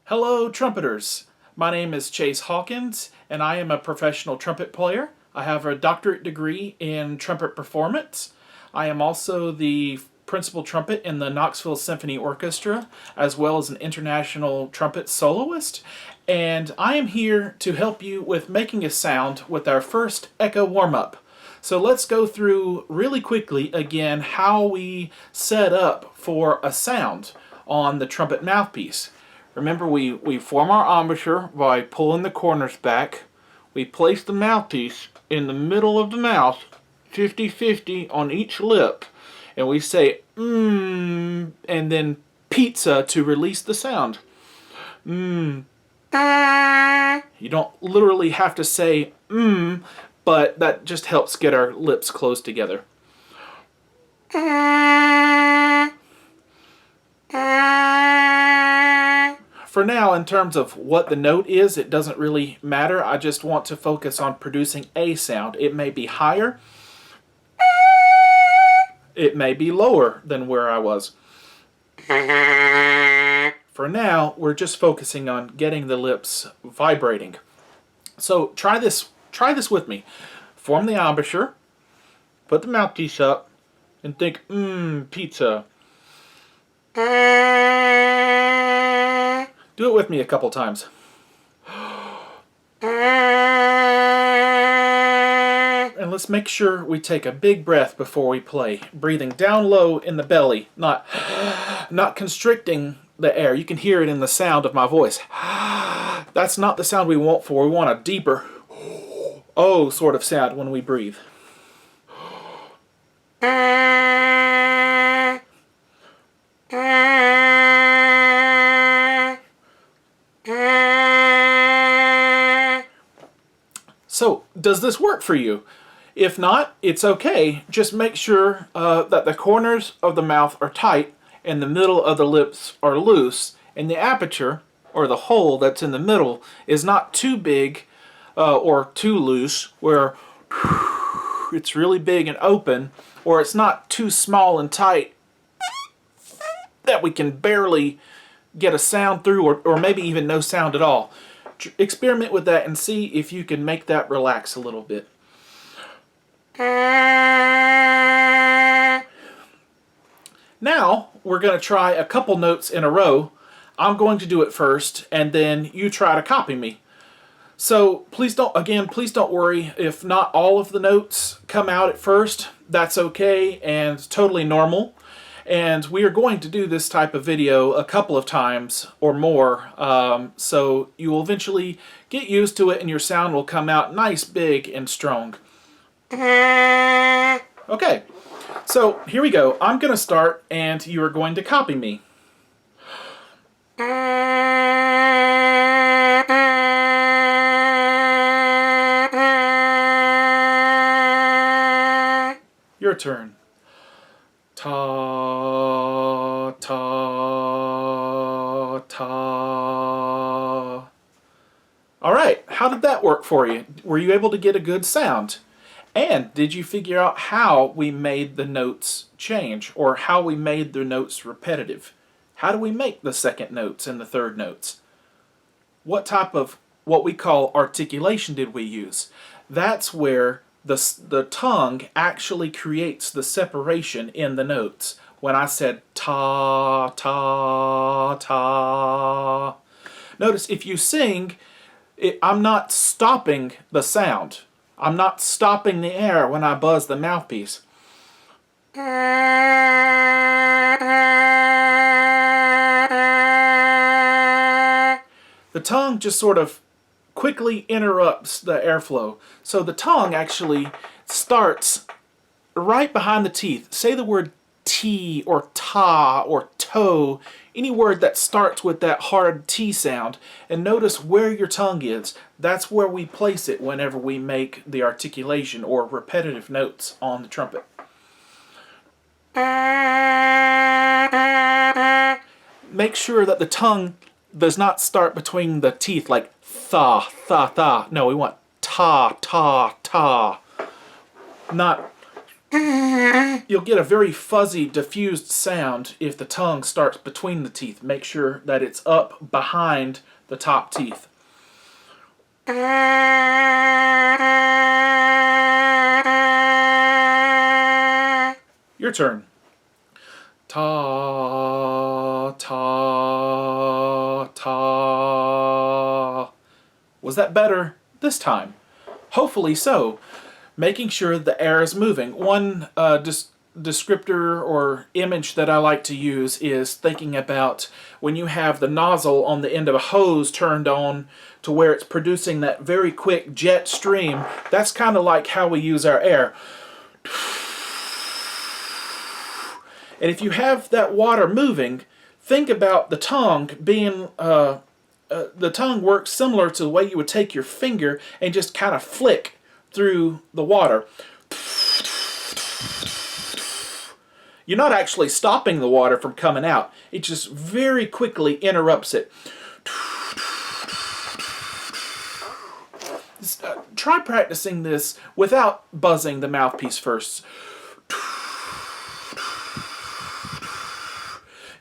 Hello, trumpeters. My name is Chase Hawkins, and I am a professional trumpet player. I have a doctorate degree in trumpet performance. I am also the principal trumpet in the Knoxville Symphony Orchestra, as well as an international trumpet soloist. And I am here to help you with making a sound with our first echo warm-up. So let's go through really quickly again how we set up for a sound on the trumpet mouthpiece. Remember, we form our embouchure by pulling the corners back. We place the mouthpiece in the middle of the mouth, 50-50 on each lip, and we say mmm, and then pizza to release the sound. Mmm. You don't literally have to say mmm, but that just helps get our lips close together. For now, in terms of what the note is, it doesn't really matter. I just want to focus on producing a sound. It may be higher. It may be lower than where I was. For now, we're just focusing on getting the lips vibrating. So try this with me. Form the embouchure, put the mouthpiece up, and think, mmm, pizza. Do it with me a couple times. And let's make sure we take a big breath before we play. Breathing down low in the belly, not constricting the air. You can hear it in the sound of my voice. That's not the sound we want for. We want a deeper oh sort of sound when we breathe. So, does this work for you? If not, it's okay. Just make sure that the corners of the mouth are tight and the middle of the lips are loose, and the aperture, or the hole that's in the middle, is not too big or too loose, where it's really big and open, or it's not too small and tight that we can barely get a sound through, or maybe even no sound at all. Experiment with that and see if you can make that relax a little bit. Now we're going to try a couple notes in a row. I'm going to do it first, and then you try to copy me. So please don't worry if not all of the notes come out at first. That's okay and totally normal. And we are going to do this type of video a couple of times or more, so you will eventually get used to it and your sound will come out nice, big, and strong. Okay, so here we go. I'm going to start and you are going to copy me. Your turn. Ta, ta, ta. All right, how did that work for you? Were you able to get a good sound? And did you figure out how we made the notes change, or how we made the notes repetitive? How do we make the second notes and the third notes? What type of what we call articulation did we use? That's where the tongue actually creates the separation in the notes. When I said ta, ta, ta. Notice if you sing, I'm not stopping the sound. I'm not stopping the air when I buzz the mouthpiece. The tongue just sort of quickly interrupts the airflow. So the tongue actually starts right behind the teeth. Say the word T or ta or toe, any word that starts with that hard T sound, and notice where your tongue is. That's where we place it whenever we make the articulation or repetitive notes on the trumpet. Make sure that the tongue does not start between the teeth like tha, tha, tha. No, we want ta, ta, ta. Not You'll get a very fuzzy, diffused sound if the tongue starts between the teeth. Make sure that it's up behind the top teeth. Your turn. Ta, ta, ta. Was that better this time? Hopefully so. Making sure the air is moving. One descriptor or image that I like to use is thinking about when you have the nozzle on the end of a hose turned on to where it's producing that very quick jet stream. That's kind of like how we use our air. And if you have that water moving, think about the tongue being, the tongue works similar to the way you would take your finger and just kind of flick through the water. You're not actually stopping the water from coming out. It just very quickly interrupts it. Try practicing this without buzzing the mouthpiece first.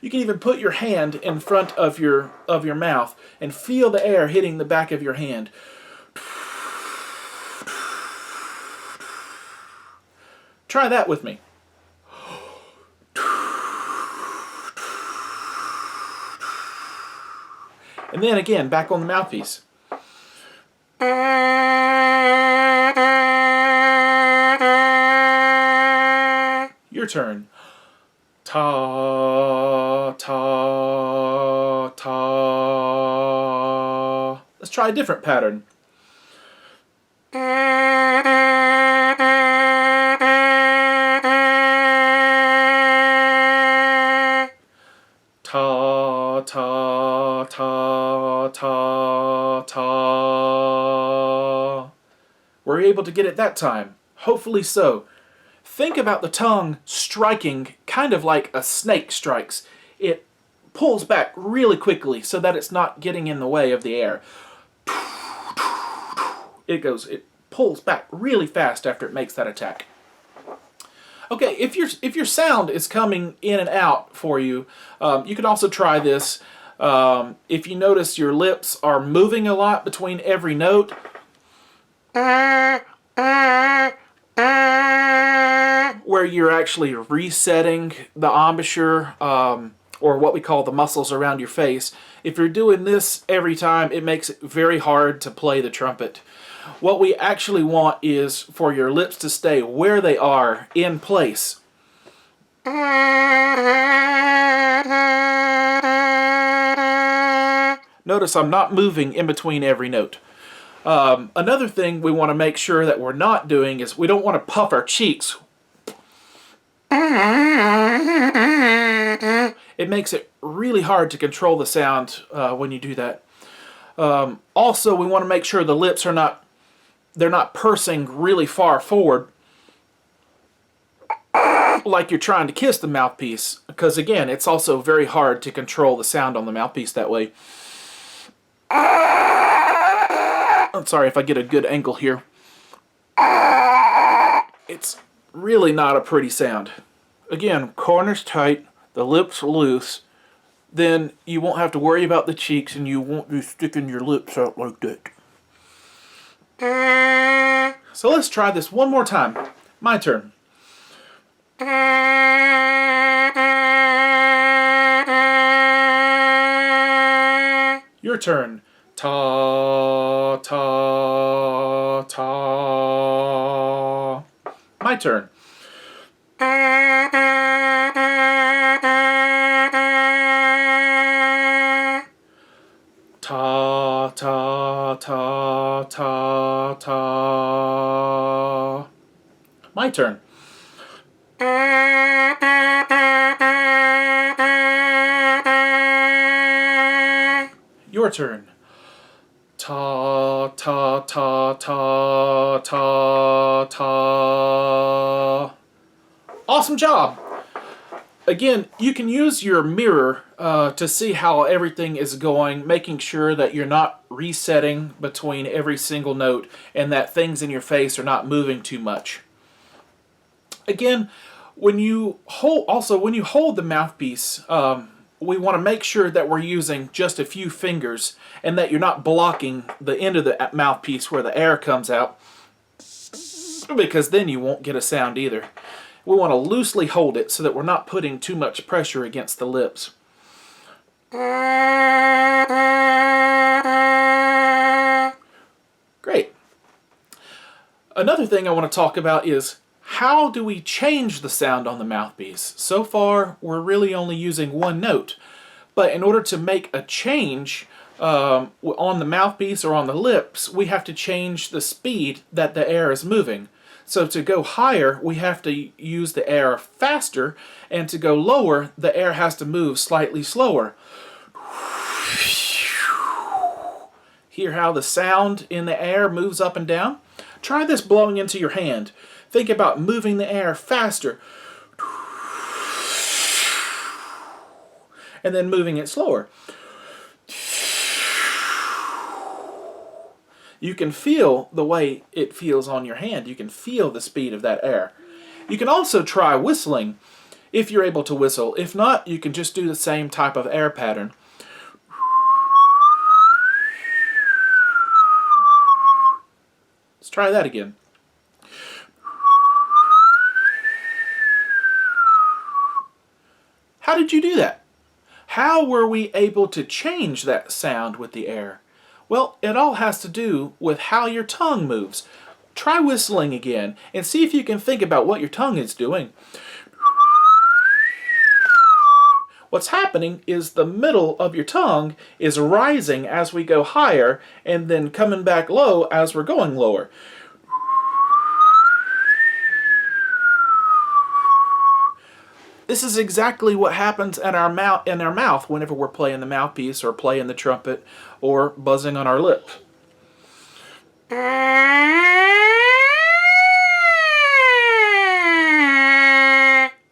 You can even put your hand in front of your mouth and feel the air hitting the back of your hand. Try that with me. And then again, back on the mouthpiece. Your turn. Ta, ta, ta. Let's try a different pattern. Ta, ta, ta, ta, ta. Were you able to get it that time? Hopefully so. Think about the tongue striking kind of like a snake strikes. It pulls back really quickly so that it's not getting in the way of the air. It pulls back really fast after it makes that attack. Okay, if your sound is coming in and out for you, you can also try this. If you notice your lips are moving a lot between every note, where you're actually resetting the embouchure, or what we call the muscles around your face. If you're doing this every time, it makes it very hard to play the trumpet. What we actually want is for your lips to stay where they are in place. Notice I'm not moving in between every note. Another thing we want to make sure that we're not doing is we don't want to puff our cheeks. It makes it really hard to control the sound when you do that. Also, we want to make sure the lips are not pursing really far forward like you're trying to kiss the mouthpiece, because again, it's also very hard to control the sound on the mouthpiece that way. I'm sorry if I get a good angle here. It's really not a pretty sound. Again, corners tight, the lips loose, then you won't have to worry about the cheeks and you won't be sticking your lips out like that. So let's try this one more time. My turn. Your turn. Ta, ta, ta. My turn. Ta, ta, ta, ta, ta. My turn. Your turn. Ta, ta, ta, ta, ta, ta. Awesome job! Again, you can use your mirror to see how everything is going, making sure that you're not resetting between every single note and that things in your face are not moving too much. Again, when you hold the mouthpiece, we want to make sure that we're using just a few fingers and that you're not blocking the end of the mouthpiece where the air comes out, because then you won't get a sound either. We want to loosely hold it so that we're not putting too much pressure against the lips. Great. Another thing I want to talk about is how do we change the sound on the mouthpiece? So far, we're really only using one note. But in order to make a change on the mouthpiece or on the lips, we have to change the speed that the air is moving. So to go higher, we have to use the air faster, and to go lower, the air has to move slightly slower. Hear how the sound in the air moves up and down? Try this blowing into your hand. Think about moving the air faster and then moving it slower. You can feel the way it feels on your hand. You can feel the speed of that air. You can also try whistling if you're able to whistle. If not, you can just do the same type of air pattern. Let's try that again. How did you do that? How were we able to change that sound with the air? Well, it all has to do with how your tongue moves. Try whistling again and see if you can think about what your tongue is doing. What's happening is the middle of your tongue is rising as we go higher and then coming back low as we're going lower. This is exactly what happens in our mouth whenever we're playing the mouthpiece or playing the trumpet or buzzing on our lip.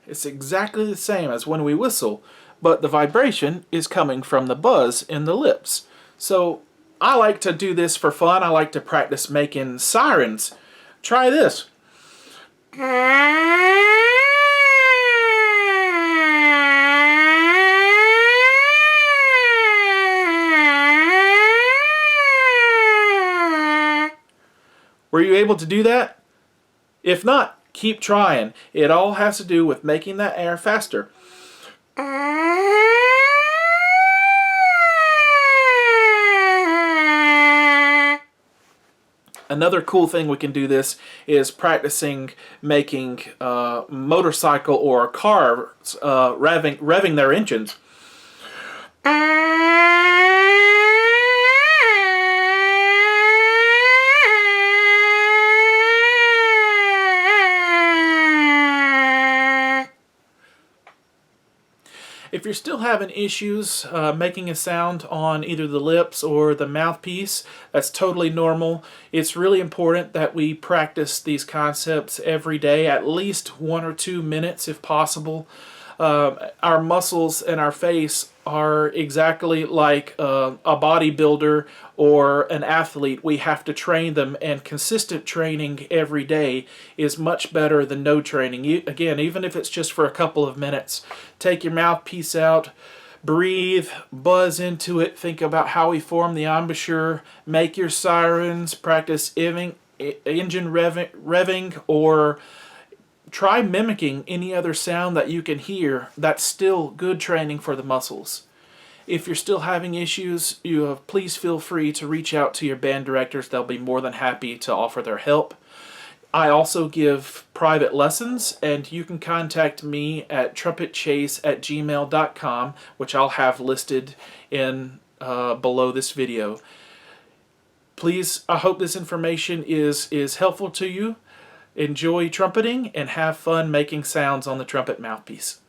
It's exactly the same as when we whistle, but the vibration is coming from the buzz in the lips. So I like to do this for fun. I like to practice making sirens. Try this. Were you able to do that? If not, keep trying. It all has to do with making that air faster. Another cool thing we can do this is practicing making motorcycle or cars revving their engines. If you're still having issues making a sound on either the lips or the mouthpiece, that's totally normal. It's really important that we practice these concepts every day, at least 1 or 2 minutes if possible. Our muscles in our face are exactly like a bodybuilder or an athlete. We have to train them, and consistent training every day is much better than no training. Again, even if it's just for a couple of minutes, take your mouthpiece out, breathe, buzz into it, think about how we form the embouchure, make your sirens, practice engine revving, or try mimicking any other sound that you can hear. That's still good training for the muscles. If you're still having issues, please feel free to reach out to your band directors. They'll be more than happy to offer their help. I also give private lessons, and you can contact me at trumpetchase@gmail.com, which I'll have listed in below this video. Please, I hope this information is helpful to you. Enjoy trumpeting and have fun making sounds on the trumpet mouthpiece.